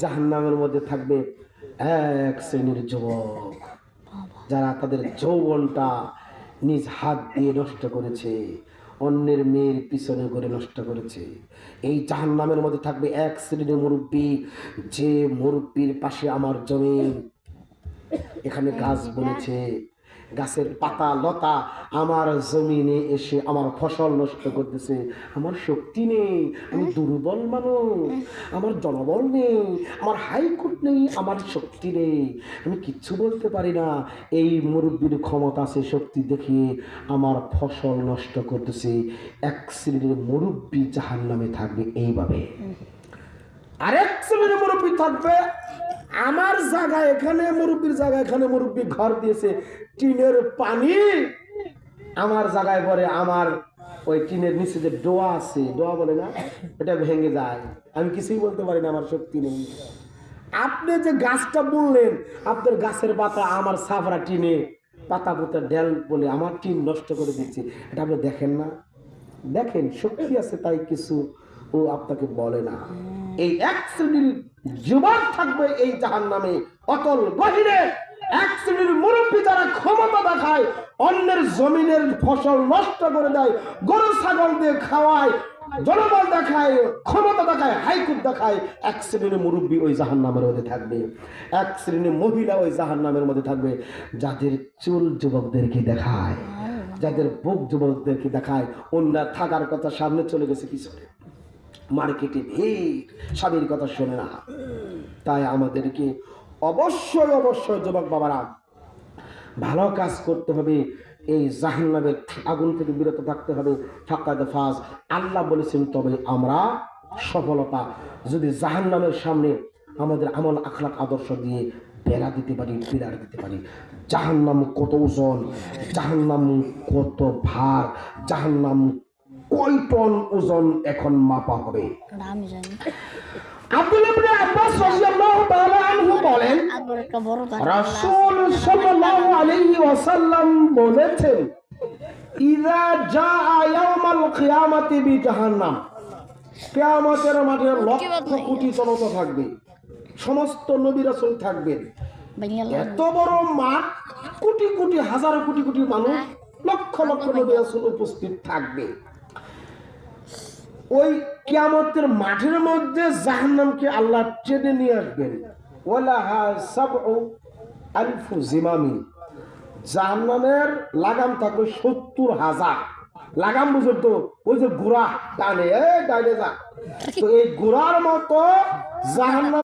জাহান্নামের মধ্যে থাকবে এক শ্রেণীর যুবক যারা তাদের যৌবনটা নিজ হাত দিয়ে নষ্ট করেছে, অন্যের মেয়ের পিছনে করে নষ্ট করেছে। এই জাহান্নামের মধ্যে থাকবে এক শ্রেণীর মুরব্বী, যে মুরব্বীর পাশে আমার জমিন, এখানে গাছ বলেছে, গাছের পাতা লতা আমার জমিনে এসে আমার ফসল নষ্ট করতেছে। আমার শক্তি নেই, আমি দুর্বল মানুষ, আমার জনবল নেই, আমার হাইকোর্ট নেই, আমার শক্তি নেই, আমি কিচ্ছু বলতে পারি না। এই মুরব্বীর ক্ষমতা আছে, শক্তি দেখিয়ে আমার ফসল নষ্ট করতেছে। এক শ্রেণীর মুরব্বী জাহান্নামে থাকবে এইভাবে। আরেক শ্রেণীর মুরব্বী থাকবে আমার জায়গায়, এখানে মুরব্বীর জায়গায়, এখানে মুরব্বী ঘর দিয়েছে, টিনের পানি আমার জায়গায় পরে, আমার ওই টিনের নিচে যে ডোয়া আছে, ডোয়া বলে না, এটা ভেঙে যায়, আমি কিছুই বলতে পারি না, আমার শক্তি নেই। আপনি যে গাছটা বললেন, আপনার গাছের পাতা আমার সাফরা টিনে পাতা পোতা ডেল বলে আমার টিন নষ্ট করে দিচ্ছে, এটা আপনি দেখেন না? দেখেন, শক্তি আছে তাই কিছু ও আপনাকে বলে না। এই এক শ্রেণীর যুবক থাকবে এই জাহান্নামে অতল গহীরে। এক শ্রেণীর মুরব্বী যারা ক্ষমতা দেখায়, অন্যের জমিনের ফসল নষ্ট করে দেয়, গরু ছাগল দিয়ে খাওয়ায়, জনবল দেখায়, ক্ষমতা দেখায়, হাইকোর্ট দেখায়। এক শ্রেণীর মুরব্বী ওই জাহান্নামের মধ্যে থাকবে। এক শ্রেণীর মহিলা ওই জাহান্নামের মধ্যে থাকবে, যাদের চুল যুবকদেরকে দেখায়, যাদের বুক যুবকদেরকে দেখায়, অন্যরা থাকার কথা সামনে চলে গেছে পিছনে, মার্কেটে ভিড়, স্বামীর কথা শোনে না। তাই আমাদেরকে অবশ্যই অবশ্যই যুবক বাবারা ভালো কাজ করতে হবে, এই জাহান্নামের আগুন থেকে বিরত থাকতে হবে। ফাকাদ ফাজ, আল্লাহ বলেছেন তবে আমরা সফলতা। যদি জাহান্নামের সামনে আমাদের আমল আখলাক আদর্শ দিয়ে বেড়া দিতে পারি, পিলার দিতে পারি। জাহান্নাম কত ওজন, জাহান্নাম কত ভার, জাহান্নাম কয় টন ওজন এখন মাপা হবে। আব্দুল্লাহ ইবনে আব্বাস রাদিয়াল্লাহু তাআলা আনহু বলেন, রাসূল সাল্লাল্লাহু আলাইহি ওয়াসাল্লাম বলেছেন, ইযা জাআ ইয়াউমাল কিয়ামাতি বিজাহান্নাম, কিয়ামতের মাঠে লক্ষ কোটি জনতা থাকবে, সমস্ত নবী রাসূল থাকবেন। এত বড় মাঠ, কোটি কোটি হাজার কোটি কোটি মানুষ, লক্ষ লক্ষ নবী রাসূল উপস্থিত থাকবে। ওই কিয়ামতের মাঠের মধ্যে জাহান্নামকে আল্লাহ টেনে নিয়ে আসবেন। ওয়ালাহা সাবউ আলফু জিমামিন, জাহান্নামের লাগাম থাকবে ৭০,০০০ লাগাম। বুঝুন তো, ওই যে ঘোড়া টানে, ডাইনে যা, তো এই ঘোড়ার মতো জাহান্নাম